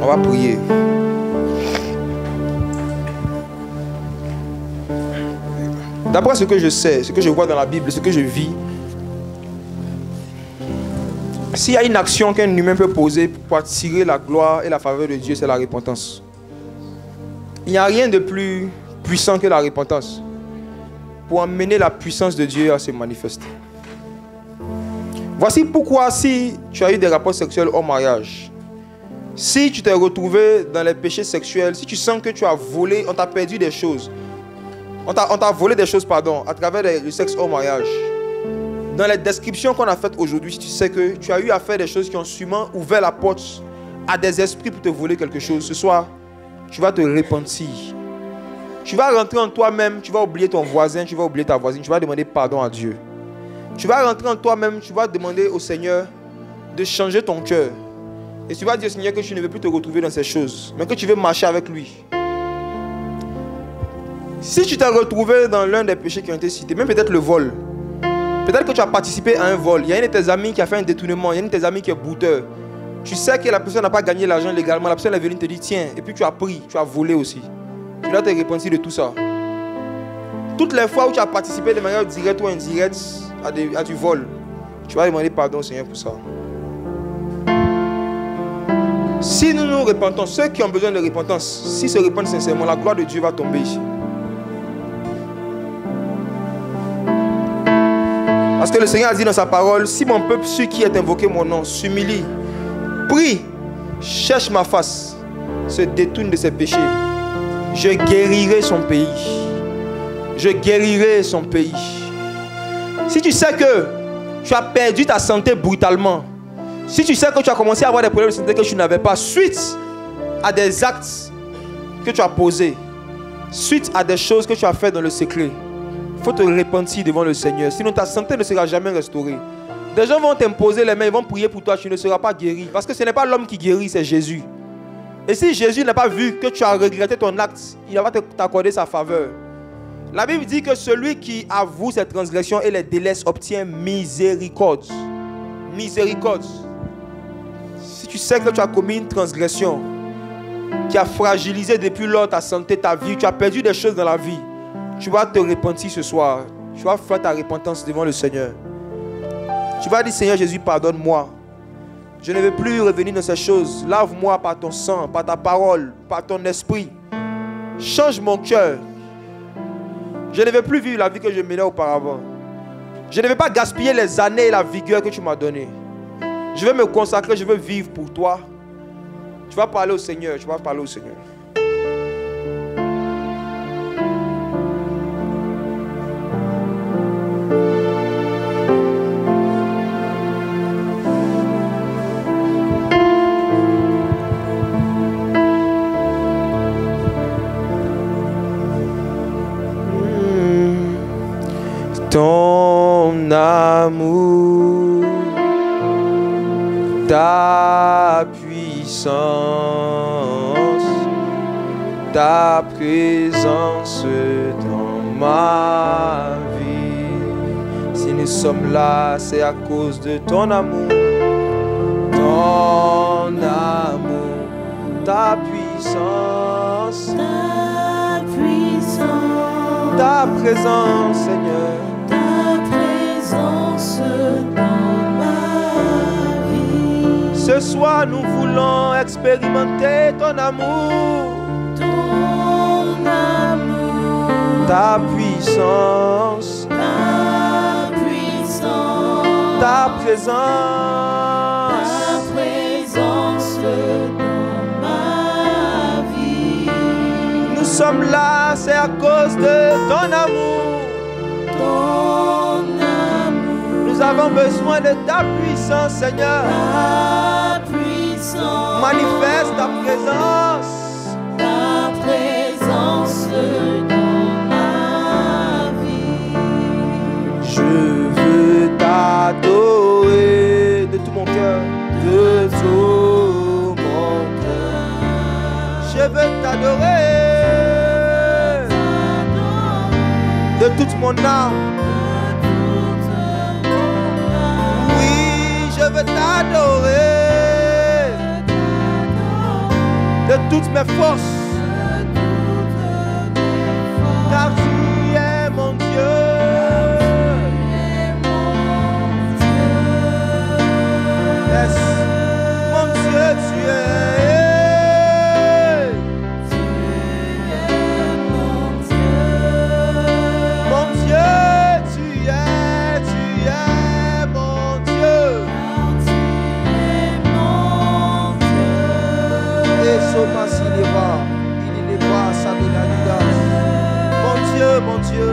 va prier. D'après ce que je sais, ce que je vois dans la Bible, ce que je vis, s'il y a une action qu'un humain peut poser pour attirer la gloire et la faveur de Dieu, c'est la repentance. Il n'y a rien de plus puissant que la repentance pour amener la puissance de Dieu à se manifester. Voici pourquoi si tu as eu des rapports sexuels hors mariage, si tu t'es retrouvé dans les péchés sexuels, si tu sens que tu as volé, on t'a perdu des choses, on t'a volé des choses, pardon, à travers le sexe hors mariage. Dans les descriptions qu'on a faites aujourd'hui, si tu sais que tu as eu à faire des choses qui ont sûrement ouvert la porte à des esprits pour te voler quelque chose, ce soir, tu vas te repentir. Tu vas rentrer en toi-même, tu vas oublier ton voisin, tu vas oublier ta voisine, tu vas demander pardon à Dieu. Tu vas rentrer en toi-même, tu vas demander au Seigneur de changer ton cœur. Et tu vas dire au Seigneur que tu ne veux plus te retrouver dans ces choses, mais que tu veux marcher avec lui. Si tu t'es retrouvé dans l'un des péchés qui ont été cités, même peut-être le vol, peut-être que tu as participé à un vol, il y a un de tes amis qui a fait un détournement, il y a un de tes amis qui est bouteur. Tu sais que la personne n'a pas gagné l'argent légalement, la personne est venue te dire tiens, et puis tu as pris, tu as volé aussi. Tu dois te repentir de tout ça. Toutes les fois où tu as participé de manière directe ou indirecte à du vol, tu vas demander pardon au Seigneur pour ça. Si nous nous repentons, ceux qui ont besoin de repentance, s'ils se repentent sincèrement, la gloire de Dieu va tomber ici. Parce que le Seigneur a dit dans sa parole, si mon peuple, celui qui est invoqué mon nom, s'humilie, prie, cherche ma face, se détourne de ses péchés, je guérirai son pays. Je guérirai son pays. Si tu sais que tu as perdu ta santé brutalement, si tu sais que tu as commencé à avoir des problèmes de santé que tu n'avais pas, suite à des actes que tu as posés, suite à des choses que tu as faites dans le secret, il faut te repentir devant le Seigneur. Sinon ta santé ne sera jamais restaurée. Des gens vont t'imposer les mains, ils vont prier pour toi, tu ne seras pas guéri. Parce que ce n'est pas l'homme qui guérit, c'est Jésus. Et si Jésus n'a pas vu que tu as regretté ton acte, il va t'accorder sa faveur. La Bible dit que celui qui avoue ses transgressions et les délaisse obtient miséricorde. Miséricorde. Si tu sais que tu as commis une transgression qui a fragilisé depuis lors ta santé, ta vie, tu as perdu des choses dans la vie, tu vas te repentir ce soir. Tu vas faire ta repentance devant le Seigneur. Tu vas dire Seigneur Jésus, pardonne-moi. Je ne veux plus revenir dans ces choses. Lave-moi par ton sang, par ta parole, par ton esprit. Change mon cœur. Je ne veux plus vivre la vie que je menais auparavant. Je ne veux pas gaspiller les années et la vigueur que tu m'as donnée. Je veux me consacrer, je veux vivre pour toi. Tu vas parler au Seigneur, tu vas parler au Seigneur. Ton amour, ta puissance, ta présence dans ma vie. Si nous sommes là, c'est à cause de ton amour. Ton amour, ta puissance, ta présence, Seigneur. Ce soir, nous voulons expérimenter ton amour, ta puissance, ta présence, dans ma vie. Nous sommes là, c'est à cause de ton amour. Nous avons besoin de ta puissance, Seigneur. Manifeste ta présence dans ma vie. Je veux t'adorer de tout mon cœur, de tout mon cœur. Je veux t'adorer de toute mon âme. Oui, je veux t'adorer de toutes mes forces. Car tu es mon Dieu. Yes. Mon Dieu, tu es. Mon Dieu, tu es mon Dieu. Et Soma Sileva, il est pas Saminalida. Mon Dieu, mon Dieu.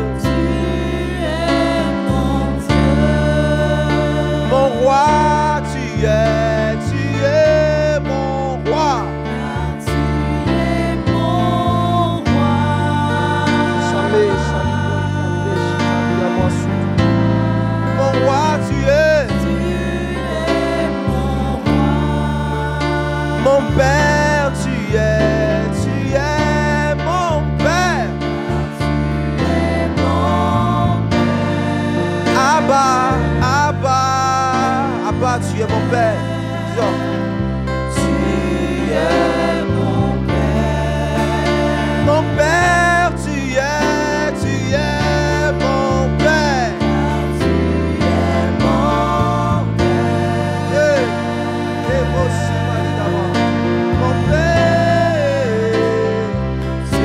Mon roi, tu es mon roi. Mon roi, tu es. Mon père, tu es mon père. Abba, Abba, Abba, tu es mon père. Disons. Tu es mon père. Mon père, tu es mon père. Tu es mon père. Yeah. Et moi aussi, mon père. Tu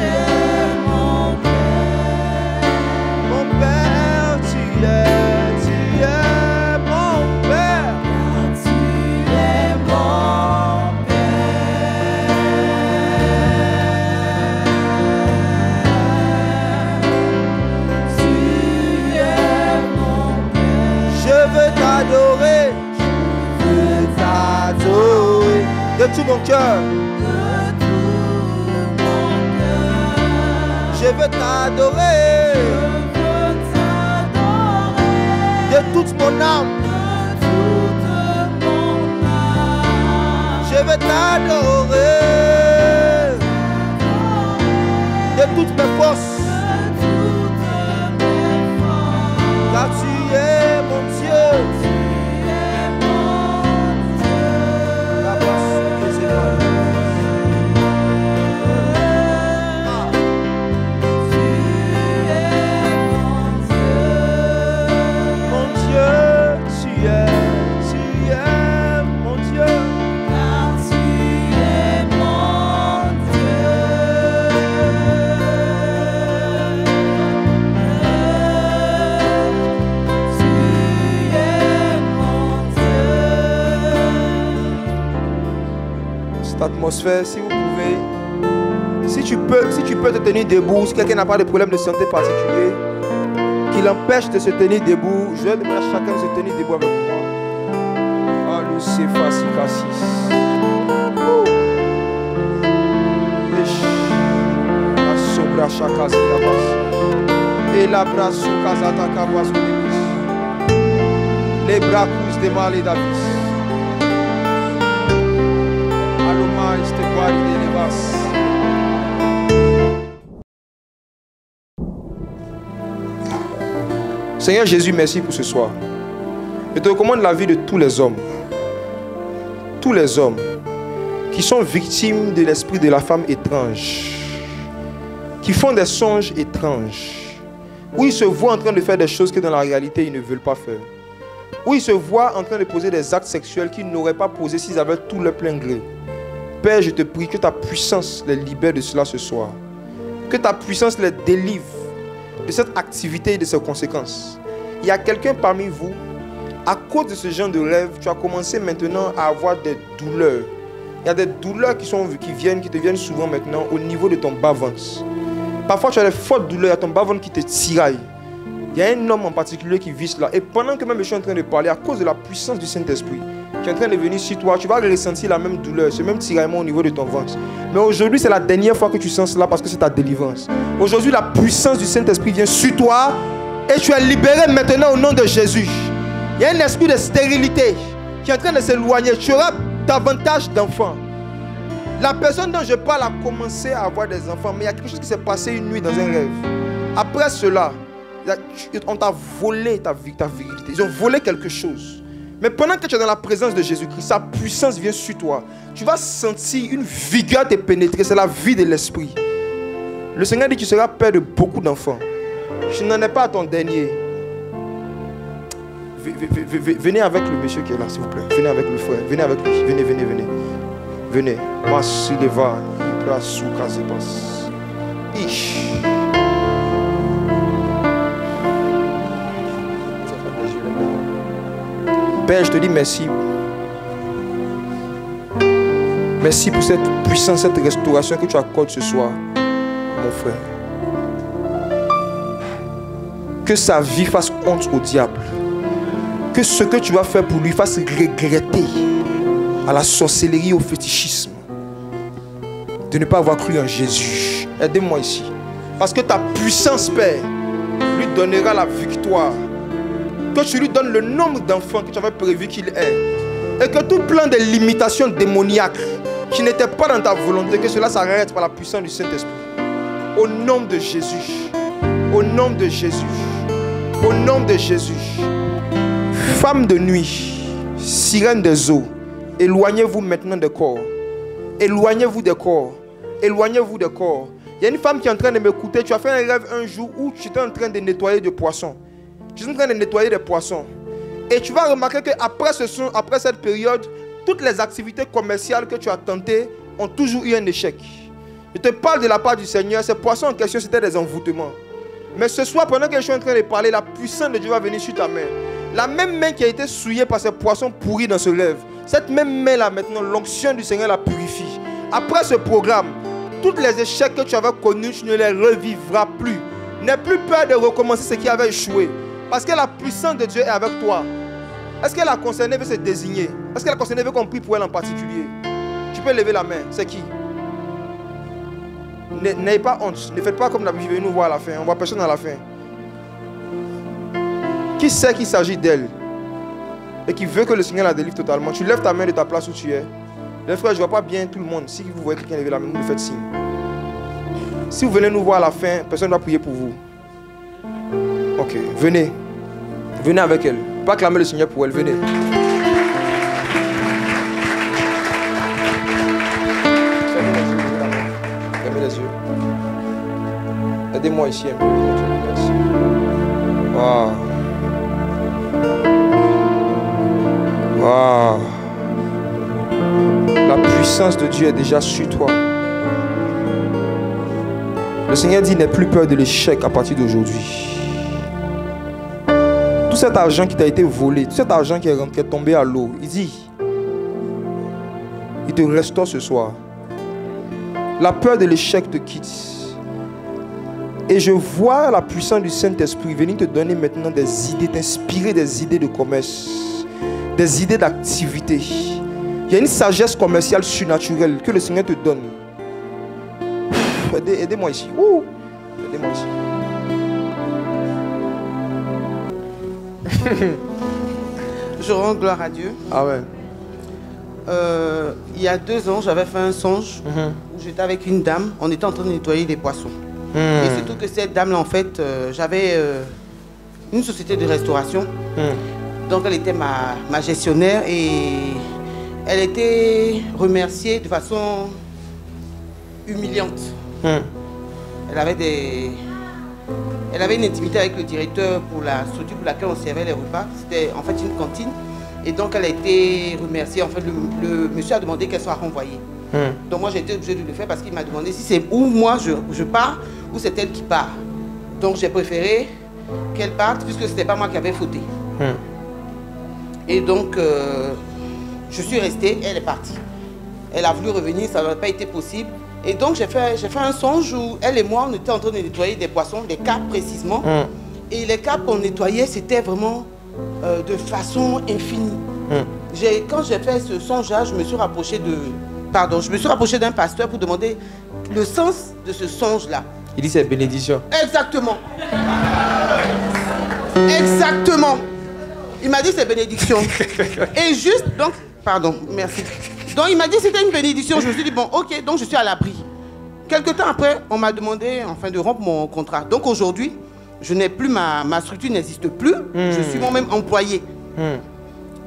es mon père. Mon père, tu es mon père. Tu es mon père. Je veux t'adorer. De tout mon cœur. Je veux t'adorer. De toute mon âme. Je veux t'adorer. De toutes mes forces. Car tu es mon Dieu. Atmosphère, si vous pouvez, si tu peux te tenir debout, si quelqu'un n'a pas de problème de santé particulier qui l'empêche de se tenir debout, je vais demander à chacun de se tenir debout avec moi. Alucefa Sikasis. Asobra Shakazi Yabas. Et la brasu Kazata Kabas. Les bracus de Mali Davis. Seigneur Jésus, merci pour ce soir. Je te recommande la vie de tous les hommes qui sont victimes de l'esprit de la femme étrange, qui font des songes étranges, où ils se voient en train de faire des choses que dans la réalité ils ne veulent pas faire, où ils se voient en train de poser des actes sexuels qu'ils n'auraient pas posés s'ils avaient tout leur plein gré. Père, je te prie que ta puissance les libère de cela ce soir. Que ta puissance les délivre de cette activité et de ses conséquences. Il y a quelqu'un parmi vous, à cause de ce genre de rêve, tu as commencé maintenant à avoir des douleurs. Il y a des douleurs qui te viennent souvent maintenant au niveau de ton bas-ventre. Parfois tu as des fortes douleurs, il y a ton bas-ventre qui te tiraille. Il y a un homme en particulier qui vit cela. Et pendant que même je suis en train de parler, à cause de la puissance du Saint-Esprit, qui est en train de venir sur toi, tu vas ressentir la même douleur, ce même tiraillement au niveau de ton ventre. Mais aujourd'hui, c'est la dernière fois que tu sens cela parce que c'est ta délivrance. Aujourd'hui, la puissance du Saint-Esprit vient sur toi et tu es libéré maintenant au nom de Jésus. Il y a un esprit de stérilité qui est en train de s'éloigner. Tu auras davantage d'enfants. La personne dont je parle a commencé à avoir des enfants, mais il y a quelque chose qui s'est passé une nuit dans un rêve. Après cela, on t'a volé ta virilité. Ils ont volé quelque chose. Mais pendant que tu es dans la présence de Jésus-Christ, sa puissance vient sur toi. Tu vas sentir une vigueur te pénétrer. C'est la vie de l'esprit. Le Seigneur dit que tu seras père de beaucoup d'enfants. Je n'en ai pas à ton dernier. Venez avec le monsieur qui est là, s'il vous plaît. Venez avec le frère. Venez avec lui. Venez, venez, venez. Venez. Masideva, Ibra Soukazepas. Ish. Père, je te dis merci. Merci pour cette puissance, cette restauration que tu accordes ce soir, mon frère. Que sa vie fasse honte au diable. Que ce que tu vas faire pour lui fasse regretter à la sorcellerie, au fétichisme, de ne pas avoir cru en Jésus. Aidez-moi ici. Parce que ta puissance, Père, lui donnera la victoire. Que tu lui donnes le nombre d'enfants que tu avais prévu qu'il ait. Et que tout plan de limitation démoniaque qui n'était pas dans ta volonté, que cela s'arrête par la puissance du Saint-Esprit. Au nom de Jésus. Au nom de Jésus. Au nom de Jésus. Femme de nuit, sirène des eaux, éloignez-vous maintenant des corps. Éloignez-vous des corps. Éloignez-vous des corps. Il y a une femme qui est en train de m'écouter. Tu as fait un rêve un jour où tu étais en train de nettoyer des poissons. Tu es en train de nettoyer des poissons. Et tu vas remarquer qu'après cette période, toutes les activités commerciales que tu as tentées ont toujours eu un échec. Je te parle de la part du Seigneur. Ces poissons en question, c'était des envoûtements. Mais ce soir, pendant que je suis en train de parler, la puissance de Dieu va venir sur ta main. La même main qui a été souillée par ces poissons pourris dans ce rêve, cette même main-là, maintenant, l'onction du Seigneur la purifie. Après ce programme, tous les échecs que tu avais connus, tu ne les revivras plus. N'aie plus peur de recommencer ce qui avait échoué. Parce que la puissance de Dieu est avec toi. Est-ce que la concernée veut se désigner? Est-ce que la concernée veut qu'on prie pour elle en particulier? Tu peux lever la main. C'est qui? N'ayez pas honte. Ne faites pas comme d'habitude. Venez nous voir à la fin. On ne voit personne à la fin. Qui sait qu'il s'agit d'elle et qui veut que le Seigneur la délivre totalement? Tu lèves ta main de ta place où tu es. Les frères, je ne vois pas bien tout le monde. Si vous voyez quelqu'un lever la main, vous me faites signe. Si vous venez nous voir à la fin, personne ne va prier pour vous. Ok, venez. Venez avec elle. Pas clamer le Seigneur pour elle. Venez. Fermez les yeux. Aidez-moi ici un peu. Wow. Wow. La puissance de Dieu est déjà sur toi. Le Seigneur dit: n'aie plus peur de l'échec à partir d'aujourd'hui. Tout cet argent qui t'a été volé, tout cet argent qui est tombé à l'eau, il dit, il te restaure ce soir. La peur de l'échec te quitte. Et je vois la puissance du Saint-Esprit venir te donner maintenant des idées, t'inspirer des idées de commerce, des idées d'activité. Il y a une sagesse commerciale surnaturelle que le Seigneur te donne. Aidez-moi ici. Aidez-moi ici. Je rends gloire à Dieu. Amen. Il y a 2 ans, j'avais fait un songe où j'étais avec une dame. On était en train de nettoyer des poissons. Et surtout que cette dame-là, en fait, j'avais une société de restauration. Donc, elle était ma gestionnaire et elle était remerciée de façon humiliante. Elle avait une intimité avec le directeur pour la structure pour laquelle on servait les repas. C'était en fait une cantine. Et donc elle a été remerciée. En fait, le monsieur a demandé qu'elle soit renvoyée. Donc moi j'ai été obligée de le faire parce qu'il m'a demandé si c'est où moi je pars ou c'est elle qui part. Donc j'ai préféré qu'elle parte puisque ce n'était pas moi qui avais fauté. Et donc je suis restée, elle est partie. Elle a voulu revenir, ça n'aurait pas été possible. Et donc j'ai fait un songe où elle et moi, on était en train de nettoyer des poissons, des carpes précisément. Et les carpes qu'on nettoyait, c'était vraiment de façon infinie. Quand j'ai fait ce songe-là, je me suis rapproché d'un pasteur pour demander le sens de ce songe-là. Il dit c'est bénédiction. Exactement. Exactement. Il m'a dit c'est bénédiction. Et juste, donc, pardon, merci. Donc il m'a dit c'était une bénédiction. Je me suis dit bon, ok, donc je suis à l'abri. Quelque temps après, on m'a demandé enfin de rompre mon contrat. Donc aujourd'hui, je n'ai plus ma structure n'existe plus. Je suis moi-même employé.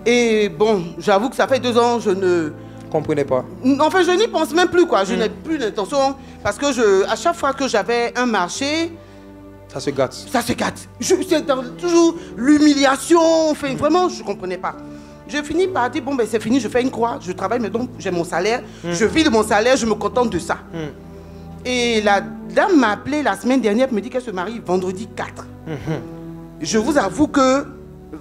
Et bon, j'avoue que ça fait 2 ans, je ne... Comprenez pas. Enfin, je n'y pense même plus, quoi. Je n'ai plus d'intention. Parce que à chaque fois que j'avais un marché... Ça se gâte. Ça se gâte. C'est toujours l'humiliation. Enfin, vraiment, je ne comprenais pas. Je finis par dire, bon, ben c'est fini, je fais une croix. Je travaille, mais donc j'ai mon salaire. Je vis de mon salaire, je me contente de ça. Et la dame m'a appelé la semaine dernière pour me dire qu'elle se marie vendredi 4. Je vous avoue que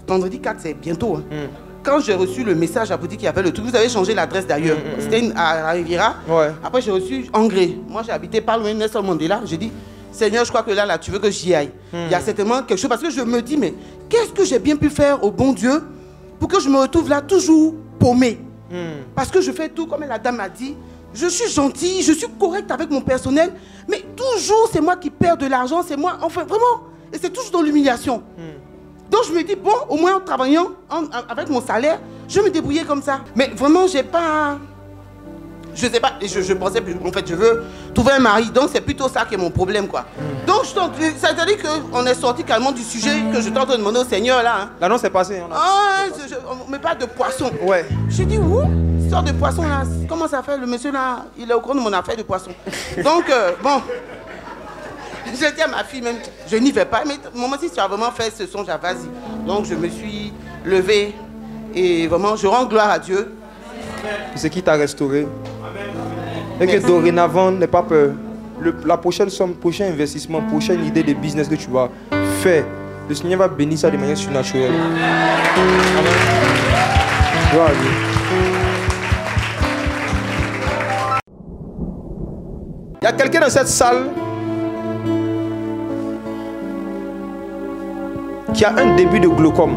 vendredi 4, c'est bientôt. Hein. Quand j'ai reçu le message à vous dire qu'il y avait le truc, vous avez changé l'adresse d'ailleurs. C'était à Riviera. Ouais. Après, j'ai reçu Angré. Moi, j'ai habité par loin de Nelson Mandela. J'ai dit, Seigneur, je crois que là, tu veux que j'y aille. Il y a certainement quelque chose. Parce que je me dis, mais qu'est-ce que j'ai bien pu faire au bon Dieu pour que je me retrouve là toujours paumé. Parce que je fais tout comme la dame a dit. Je suis gentille, je suis correcte avec mon personnel. Mais toujours, c'est moi qui perds de l'argent. C'est moi, enfin, vraiment. Et c'est toujours dans l'humiliation. Donc je me dis, bon, au moins en travaillant avec mon salaire, je me débrouillais comme ça. Mais vraiment, j'ai pas... Je sais pas, je pensais, en fait, je veux trouver un mari. Donc c'est plutôt ça qui est mon problème, quoi. Donc ça veut dire qu'on est sorti carrément du sujet que je t'entends demander au Seigneur, là. Hein. L'annonce est passée. On met pas de poisson. Ouais. Je dis, où sort de poisson, là. Comment ça fait, le monsieur, là, il est au courant de mon affaire de poisson. Donc, bon... Je dis à ma fille même, je n'y vais pas, mais maman, si tu as vraiment fait ce songe, vas-y. Donc je me suis levée et vraiment, je rends gloire à Dieu. C'est qui t'a restauré. Et que dorénavant, n'aie pas peur. La prochaine somme, prochain investissement, prochaine idée de business que tu vas faire, le Seigneur va bénir ça de manière surnaturelle. Amen. Gloire à Dieu. Il y a quelqu'un dans cette salle qui a un début de glaucome.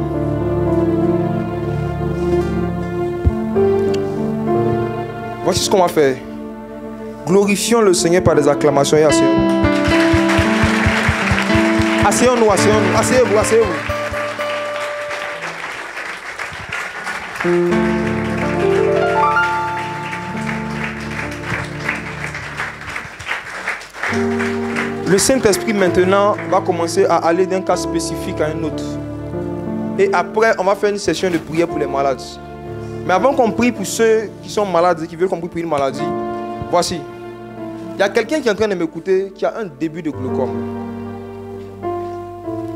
Voici ce qu'on va faire. Glorifions le Seigneur par des acclamations et asseyons-nous. Asseyons-nous, asseyons-nous. Asseyez-vous, asseyez-vous. Le Saint-Esprit maintenant va commencer à aller d'un cas spécifique à un autre. Et après, on va faire une session de prière pour les malades. Mais avant qu'on prie pour ceux qui sont malades et qui veulent qu'on prie pour une maladie, voici. Il y a quelqu'un qui est en train de m'écouter qui a un début de glaucome.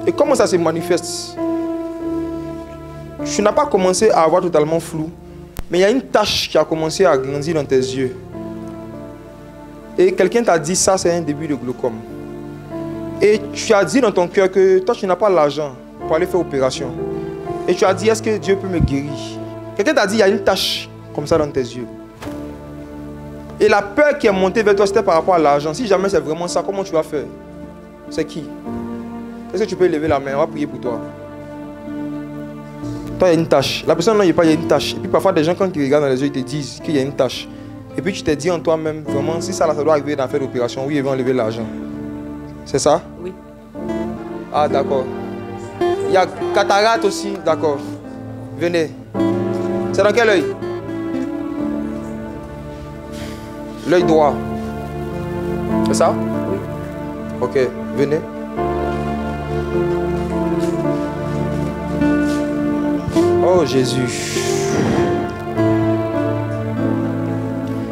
Et comment ça se manifeste? Tu n'as pas commencé à avoir totalement flou, mais il y a une tache qui a commencé à grandir dans tes yeux. Et quelqu'un t'a dit ça, c'est un début de glaucome. Et tu as dit dans ton cœur que toi, tu n'as pas l'argent pour aller faire opération. Et tu as dit, est-ce que Dieu peut me guérir? Quelqu'un t'a dit, il y a une tache comme ça dans tes yeux. Et la peur qui est montée vers toi, c'était par rapport à l'argent. Si jamais c'est vraiment ça, comment tu vas faire? C'est qui? Est-ce que tu peux lever la main? On va prier pour toi. Toi, il y a une tache. La personne, non, il n'y a pas, il y a une tache. Et puis parfois, des gens, quand ils te regardent dans les yeux, ils te disent qu'il y a une tache. Et puis tu t'es dit en toi-même, vraiment, si ça, là, ça doit arriver dans faire l'opération, oui, ils vont enlever l'argent. C'est ça? Oui. Ah, d'accord. Il y a cataracte aussi, d'accord. Venez. C'est dans quel œil? L'œil droit. C'est ça? Oui. Ok, venez. Oh Jésus.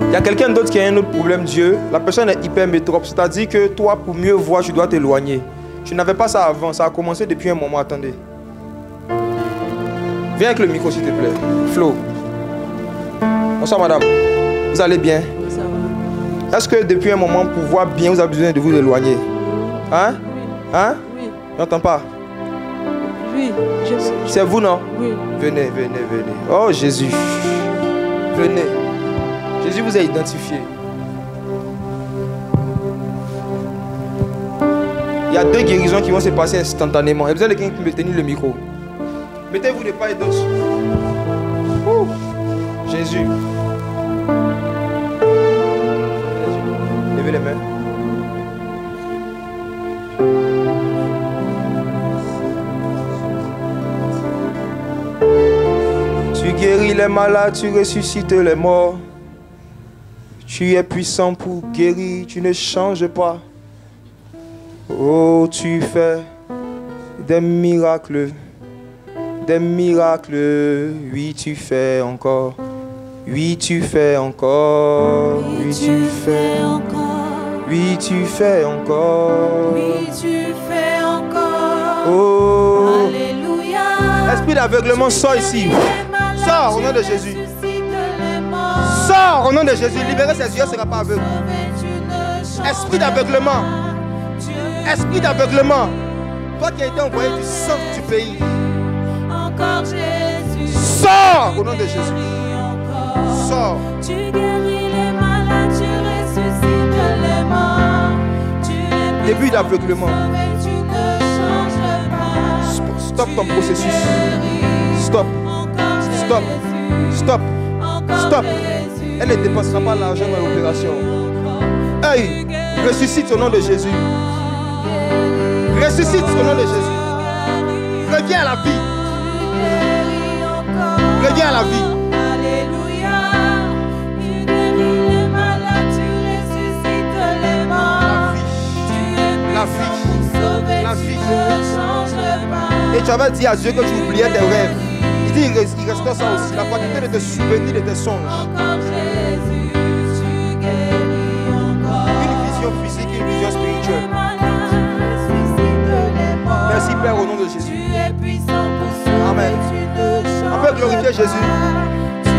Il y a quelqu'un d'autre qui a un autre problème, Dieu. La personne est hypermétrope, c'est-à-dire que toi, pour mieux voir, tu dois t'éloigner. Tu n'avais pas ça avant, ça a commencé depuis un moment, attendez. Viens avec le micro, s'il te plaît. Flo. Bonsoir, madame. Vous allez bien? Oui, ça va. Est-ce que depuis un moment, pour voir bien, vous avez besoin de vous éloigner? Hein? Oui. Hein? Oui. J'entends pas? Oui, je sais. C'est vous, non? Oui. Venez, venez, venez. Oh, Jésus. Venez. Jésus vous a identifié. Il y a 2 guérisons qui vont se passer instantanément. Il y a besoin de quelqu'un qui me tenir le micro. Mettez-vous de part et d'autre. Jésus. Levez les mains. Tu guéris les malades, tu ressuscites les morts. Tu es puissant pour guérir, tu ne changes pas. Oh, tu fais des miracles des miracles. Oui, tu fais encore. Oui, tu fais encore. Oui, tu fais encore. Oui, tu fais encore. Oui, tu fais encore. Oh. Alléluia. Esprit d'aveuglement, sors ici. Sors au nom de Jésus. Sors au nom de Jésus. Libérez ses yeux, ne sera pas aveugle. Esprit d'aveuglement. Esprit d'aveuglement. Toi qui as été envoyé du centre du pays. Encore Jésus. Sors au nom de Jésus. Sors. Tu guéris les malades, tu ressuscites les morts. Tu es Début d'aveuglement. tu ne changes pas. Stop ton processus. Stop. Stop. Stop. Stop. Elle ne dépensera pas l'argent dans l'opération. Hey, ressuscite au nom de Jésus. Ressuscite au nom de Jésus. Reviens à la vie. Reviens à la vie. Alléluia. Tu guéris les malades, tu ressuscites les morts. La vie. Tu es sauvé, La tu vie. ne changes pas. Et tu avais dit à Dieu que tu oubliais tes rêves. Il dit, il reste ça aussi. La faculté de te souvenir de tes songes. Encore Jésus, tu guéris encore. Une vision physique, une vision spirituelle. Merci Père au nom de Jésus. Tu es puissant pour sauver, Amen. tu ne changes On peut glorifier Jésus. pas. Tu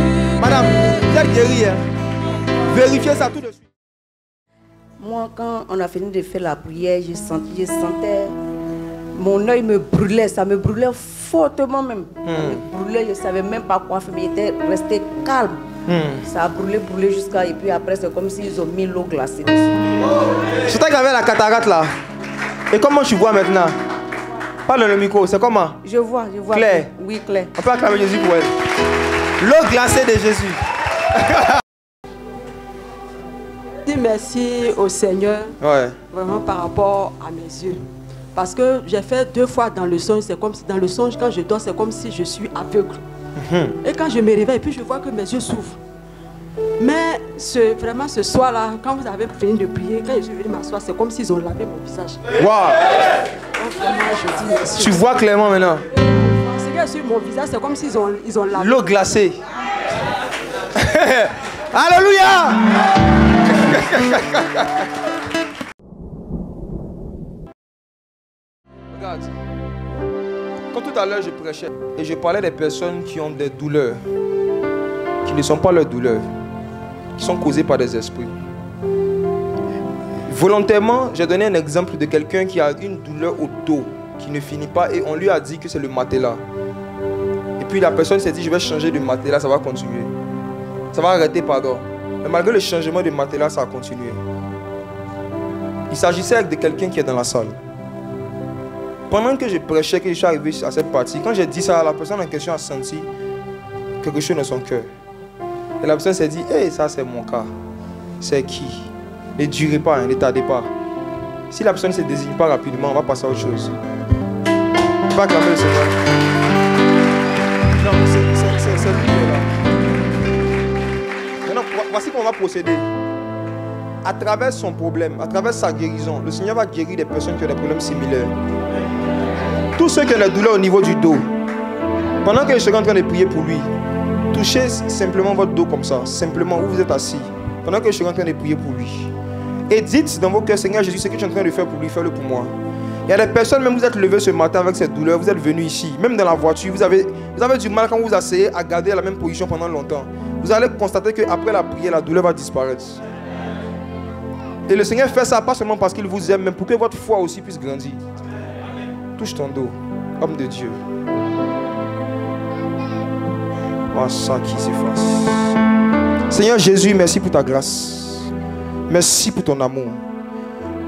Madame, vous êtes guérie. Hein? Vérifiez ça tout de suite. Moi, quand on a fini de faire la prière, je sentais mon œil me brûlait, ça me brûlait fortement même. Ça me brûlait, je ne savais même pas quoi faire, mais j'étais resté calme. Ça a brûlé jusqu'à... Et puis après, c'est comme s'ils ont mis l'eau glacée dessus. C'est toi qui avais la cataracte là. Et comment tu vois maintenant? Parle dans le micro, c'est comment? Je vois. Claire. Oui, clair. On peut acclamer Jésus pour elle. L'eau glacée de Jésus. Je dis merci au Seigneur, Ouais. vraiment par rapport à mes yeux. Parce que j'ai fait 2 fois dans le songe, c'est comme si dans le songe, quand je dors, c'est comme si je suis aveugle. Et quand je me réveille, puis je vois que mes yeux s'ouvrent. Mais vraiment ce soir-là, quand vous avez fini de prier, quand je suis venu m'asseoir, c'est comme s'ils ont lavé mon visage. Wow. Donc vraiment, je dis merci. Tu vois clairement maintenant. C'est que sur mon visage, c'est comme s'ils ont lavé. L'eau glacée. Alléluia. Regarde. Quand tout à l'heure je prêchais et je parlais des personnes qui ont des douleurs, qui ne sont pas leurs douleurs, qui sont causées par des esprits. Volontairement, j'ai donné un exemple de quelqu'un qui a une douleur au dos qui ne finit pas et on lui a dit que c'est le matelas. Et puis la personne s'est dit, je vais changer de matelas, ça va continuer. Ça va arrêter, pardon. Mais malgré le changement de matelas, ça a continué. Il s'agissait de quelqu'un qui est dans la salle. Pendant que je prêchais, que je suis arrivé à cette partie, quand j'ai dit ça, la personne en question a senti quelque chose dans son cœur. Et la personne s'est dit, hey, ça c'est mon cas. C'est qui? Ne durez pas, hein, ne tardez pas. Si la personne ne se désigne pas rapidement, on va passer à autre chose. Tu vas acclamer le Seigneur. Non, c'est lui qui est là. Maintenant, voici comment on va procéder. À travers son problème, à travers sa guérison, le Seigneur va guérir des personnes qui ont des problèmes similaires. Tous ceux qui ont des douleurs au niveau du dos, pendant que je serai en train de prier pour lui, touchez simplement votre dos comme ça, simplement où vous êtes assis, pendant que je serai en train de prier pour lui. Et dites dans vos cœurs, Seigneur Jésus, ce que tu es en train de faire pour lui, fais-le pour moi. Il y a des personnes, même vous êtes levés ce matin avec cette douleur, vous êtes venus ici, même dans la voiture, vous avez du mal quand vous asseyez à garder la même position pendant longtemps. Vous allez constater qu'après la prière, la douleur va disparaître. Et le Seigneur fait ça pas seulement parce qu'il vous aime, mais pour que votre foi aussi puisse grandir. Touche ton dos, homme de Dieu. Ça qui s'efface. Seigneur Jésus, merci pour ta grâce. Merci pour ton amour.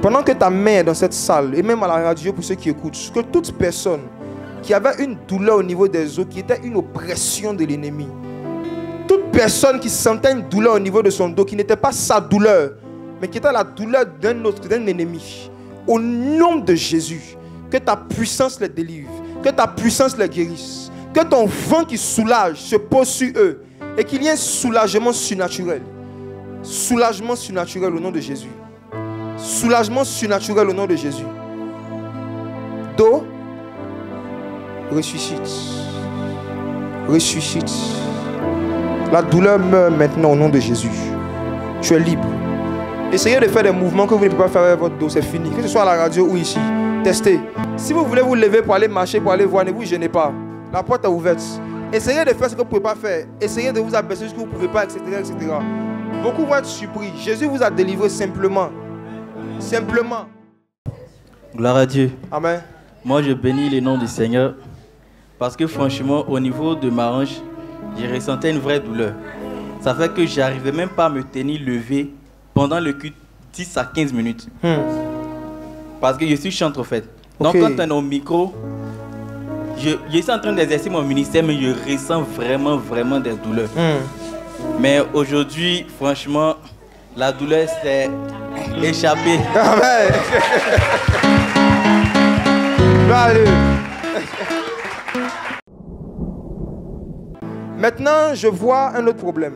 Pendant que ta main est dans cette salle, et même à la radio pour ceux qui écoutent, que toute personne qui avait une douleur au niveau des os, qui était une oppression de l'ennemi, toute personne qui sentait une douleur au niveau de son dos, qui n'était pas sa douleur, mais qui était la douleur d'un ennemi, au nom de Jésus, que ta puissance les délivre, que ta puissance les guérisse, que ton vent qui soulage se pose sur eux et qu'il y ait un soulagement surnaturel. Soulagement surnaturel au nom de Jésus. Soulagement surnaturel au nom de Jésus. Dos, ressuscite. ressuscite. La douleur meurt maintenant au nom de Jésus. Tu es libre. Essayez de faire des mouvements que vous ne pouvez pas faire avec votre dos, c'est fini. Que ce soit à la radio ou ici, testez. Si vous voulez vous lever pour aller marcher, pour aller voir, ne vous gênez pas. La porte est ouverte. Essayez de faire ce que vous ne pouvez pas faire. Essayez de vous abaisser ce que vous ne pouvez pas, etc., etc. Beaucoup vont être surpris. Jésus vous a délivré simplement. Simplement. Gloire à Dieu. Amen. Moi, je bénis le nom du Seigneur parce que franchement, au niveau de ma hanche, j'ai ressenti une vraie douleur. Ça fait que j'arrivais même pas à me tenir levé pendant le culte 10 à 15 minutes. Parce que je suis chanteur en fait. Donc quand on est au micro, je suis en train d'exercer mon ministère, mais je ressens vraiment des douleurs. Mais aujourd'hui, franchement, la douleur s'est échappée. Amen. Allez. Maintenant, je vois un autre problème.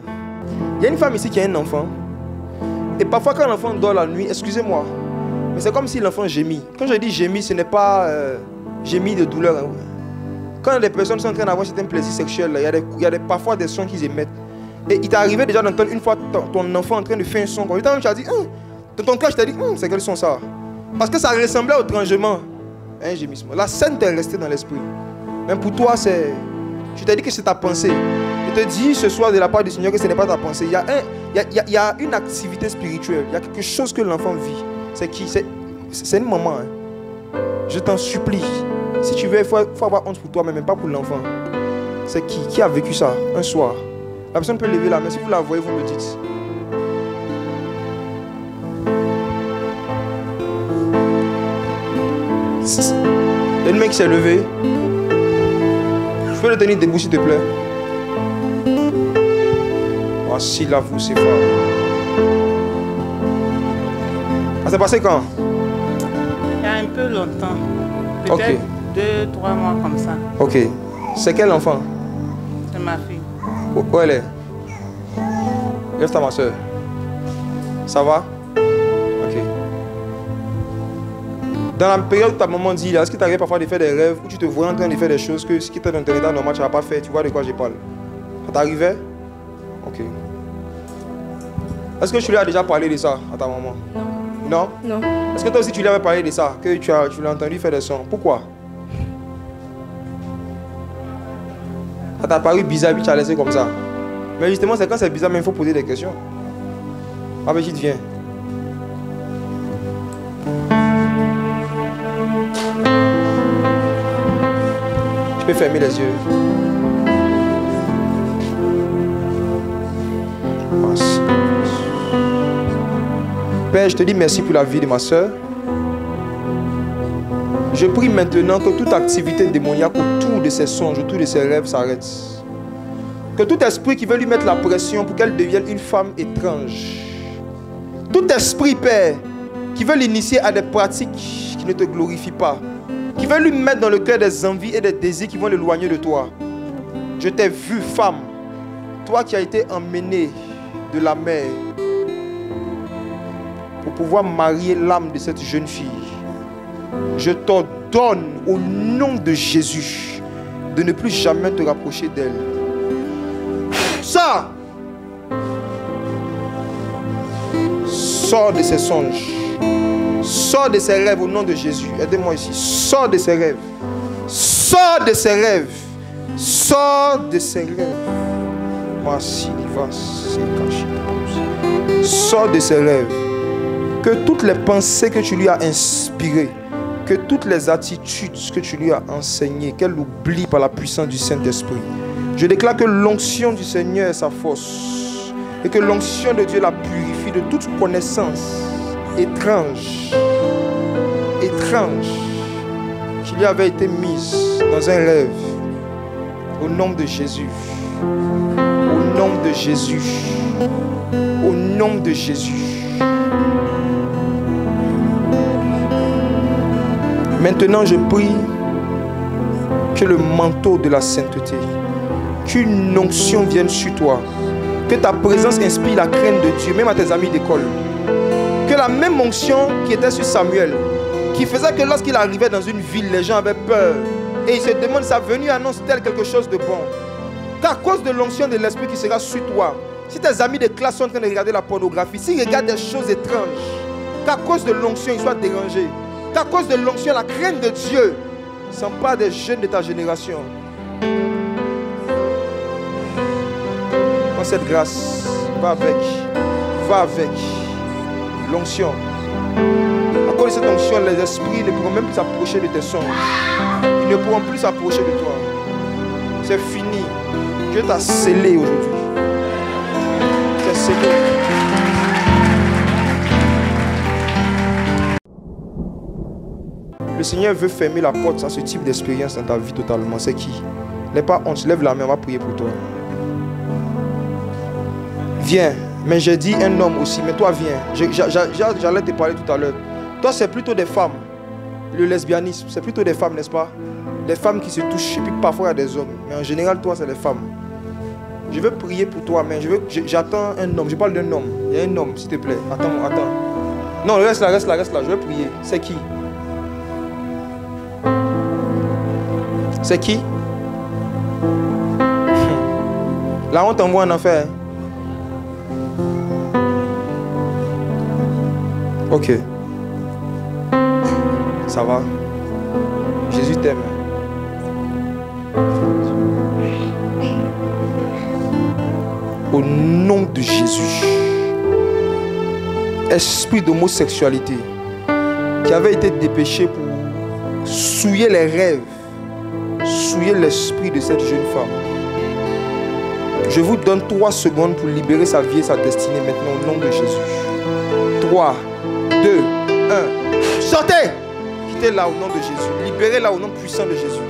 Il y a une femme ici qui a un enfant. Et parfois, quand l'enfant dort la nuit, excusez-moi, mais c'est comme si l'enfant gémit. Quand je dis gémit, ce n'est pas gémit de douleur. Hein. Quand des personnes sont en train d'avoir certains plaisirs sexuels, il y a parfois des sons qu'ils émettent. Et il t'est arrivé déjà d'entendre une fois ton enfant en train de faire un son. Quand tu as dit, dans ton cœur, je t'ai dit, c'est quel son ça? Parce que ça ressemblait au trangement. Un gémissement. La scène t'est restée dans l'esprit. Même pour toi, tu t'es dit que c'est ta pensée. Je te dis ce soir de la part du Seigneur que ce n'est pas ta pensée. Il y a une activité spirituelle. Il y a quelque chose que l'enfant vit. C'est qui? C'est une maman. Hein. Je t'en supplie. Si tu veux, il faut avoir honte pour toi, mais même pas pour l'enfant. C'est qui a vécu ça un soir? La personne peut lever la main. Si vous la voyez, vous me dites. Il y a une main qui s'est levée. Je peux le tenir debout s'il te plaît. Voici la vous, c'est fort. Ça s'est passé quand? Il y a un peu longtemps. Peut-être 2-3 mois comme ça. Ok. C'est quel enfant? C'est ma fille. Où elle est? Lève ta ma soeur. Ça va? Ok. Dans la période où ta maman dit, est-ce que tu arrives parfois de faire des rêves où tu te vois en train de faire des choses que ce qui était dans ton état normal, tu n'as pas fait? Tu vois de quoi je parle? Ça t'arrivait? Ok. Est-ce que tu lui as déjà parlé de ça à ta maman? Non. Non? Est-ce que toi aussi tu lui avais parlé de ça? Que tu l'as entendu faire des sons? Pourquoi? Ça t'a paru bizarre puis tu as laissé comme ça. Mais justement, c'est quand c'est bizarre, mais il faut poser des questions. Ah, mais viens. Tu peux fermer les yeux. Merci. Père, je te dis merci pour la vie de ma soeur. Je prie maintenant que toute activité démoniaque autour de ses songes, autour de ses rêves s'arrête. Que tout esprit qui veut lui mettre la pression pour qu'elle devienne une femme étrange. Tout esprit, Père, qui veut l'initier à des pratiques qui ne te glorifient pas. Qui veut lui mettre dans le cœur des envies et des désirs qui vont l'éloigner de toi. Je t'ai vu, femme. Toi qui as été emmenée de la mer pour pouvoir marier l'âme de cette jeune fille. Je t'ordonne au nom de Jésus de ne plus jamais te rapprocher d'elle. Sors! Sors de ses songes. Sors de ses rêves au nom de Jésus. Aidez-moi ici. Sors de ses rêves. Sors de ses rêves. Sors de ses rêves. Sors de ses rêves. Que toutes les pensées que tu lui as inspirées, que toutes les attitudes que tu lui as enseignées, qu'elle oublie par la puissance du Saint-Esprit. Je déclare que l'onction du Seigneur est sa force et que l'onction de Dieu la purifie de toute connaissance étrange qui lui avait été mise dans un rêve. Au nom de Jésus. Au nom de Jésus. Au nom de Jésus. Maintenant, je prie que le manteau de la sainteté, qu'une onction vienne sur toi, que ta présence inspire la crainte de Dieu, même à tes amis d'école. Que la même onction qui était sur Samuel, qui faisait que lorsqu'il arrivait dans une ville, les gens avaient peur et ils se demandent, sa venue annonce-t-elle quelque chose de bon? Qu'à cause de l'onction de l'esprit qui sera sur toi, si tes amis de classe sont en train de regarder la pornographie, s'ils regardent des choses étranges, qu'à cause de l'onction, ils soient dérangés. Qu'à cause de l'onction, la crainte de Dieu s'empare des jeunes de ta génération. Dans cette grâce, va avec l'onction. À cause de cette onction, les esprits ne pourront même plus s'approcher de tes songes. Ils ne pourront plus s'approcher de toi. C'est fini. Dieu t'a scellé aujourd'hui. C'est scellé. Le Seigneur veut fermer la porte à ce type d'expérience dans ta vie totalement. C'est qui? N'aie pas honte, lève la main, on va prier pour toi. Viens, mais j'ai dit un homme aussi, mais toi viens. J'allais te parler tout à l'heure. Toi, c'est plutôt des femmes. Le lesbianisme, c'est plutôt des femmes, n'est-ce pas? Les femmes qui se touchent, et puis parfois il y a des hommes. Mais en général, toi, c'est des femmes. Je veux prier pour toi, mais j'attends un homme. Je parle d'un homme. Il y a un homme, s'il te plaît. Attends. Non, reste là. Je veux prier. C'est qui? C'est qui? Là, on t'envoie en enfer. Ok. Ça va. Jésus t'aime. Au nom de Jésus, esprit d'homosexualité qui avait été dépêché pour souiller les rêves, souiller l'esprit de cette jeune femme. Je vous donne 3 secondes pour libérer sa vie et sa destinée maintenant au nom de Jésus. 3, 2, 1. Sortez! Quittez-la au nom de Jésus. Libérez-la au nom puissant de Jésus.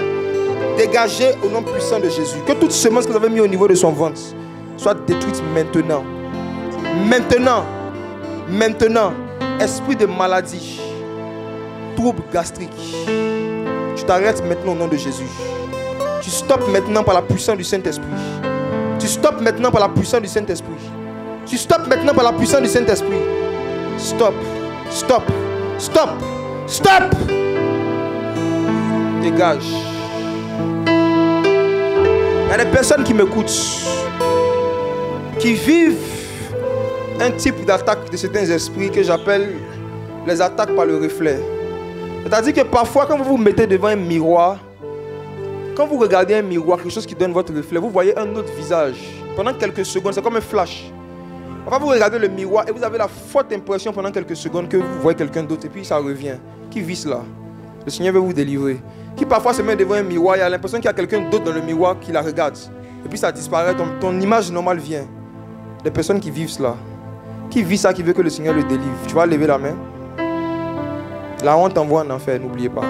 Dégagez au nom puissant de Jésus. Que toute semence que vous avez mis au niveau de son ventre soit détruite maintenant. Maintenant. Esprit de maladie, trouble gastrique. Tu t'arrêtes maintenant au nom de Jésus. Tu stoppes maintenant par la puissance du Saint-Esprit. Stop. Dégage. Il y a des personnes qui m'écoutent, qui vivent un type d'attaque de certains esprits que j'appelle les attaques par le reflet. C'est-à-dire que parfois, quand vous vous mettez devant un miroir, quand vous regardez un miroir, quelque chose qui donne votre reflet, vous voyez un autre visage. Pendant quelques secondes, c'est comme un flash. Enfin, vous regardez le miroir et vous avez la forte impression pendant quelques secondes que vous voyez quelqu'un d'autre et puis ça revient. Qui vit cela? Le Seigneur veut vous délivrer. Qui parfois se met devant un miroir, il a l'impression qu'il y a quelqu'un d'autre dans le miroir qui la regarde. Et puis ça disparaît, ton image normale vient. Des personnes qui vivent cela. Qui vit ça, qui veut que le Seigneur le délivre. Tu vas lever la main. La honte t'envoie en enfer, n'oubliez pas.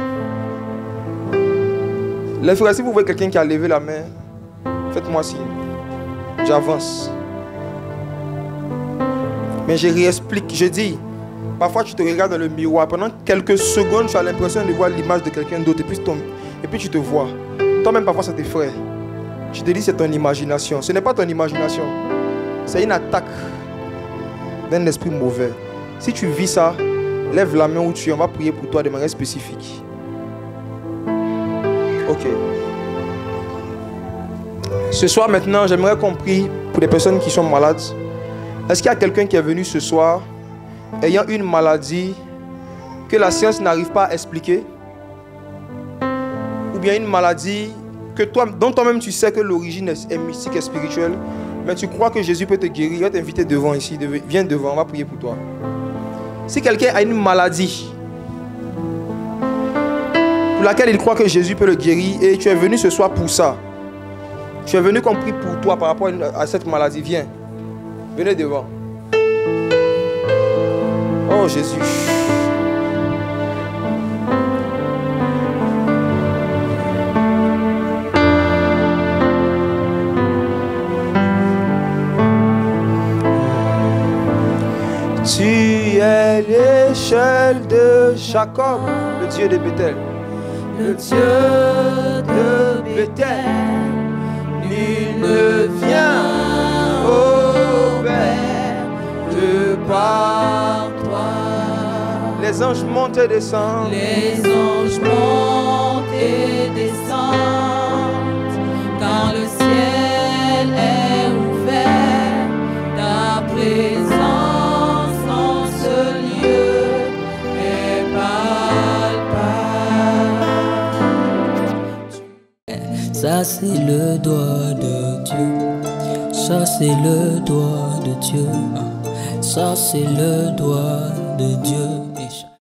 Les frères, si vous voyez quelqu'un qui a levé la main, faites-moi signe. J'avance. Mais je réexplique, je dis, parfois tu te regardes dans le miroir, pendant quelques secondes, tu as l'impression de voir l'image de quelqu'un d'autre, et puis tu te vois. Toi-même, parfois, ça t'effraie. Tu te dis, c'est ton imagination. Ce n'est pas ton imagination. C'est une attaque d'un esprit mauvais. Si tu vis ça, lève la main où tu es, on va prier pour toi de manière spécifique. Ok. Ce soir maintenant, j'aimerais qu'on prie pour les personnes qui sont malades. Est-ce qu'il y a quelqu'un qui est venu ce soir ayant une maladie que la science n'arrive pas à expliquer? Ou bien une maladie que dont toi-même tu sais que l'origine est mystique et spirituelle, mais tu crois que Jésus peut te guérir? Il va t'inviter devant ici. Viens devant, on va prier pour toi. Si quelqu'un a une maladie pour laquelle il croit que Jésus peut le guérir et tu es venu ce soir pour ça, tu es venu qu'on prie pour toi par rapport à cette maladie, viens. Venez devant. Oh Jésus. Tu es l'échelle de Jacob, le Dieu de Bethel. Le Dieu de Bethel, nul ne vient au Père que par toi. Les anges montent et descendent. Les anges montent et descendent, car le ciel Ça c'est le doigt de Dieu. Ça c'est le doigt de Dieu. Ça c'est le doigt de Dieu.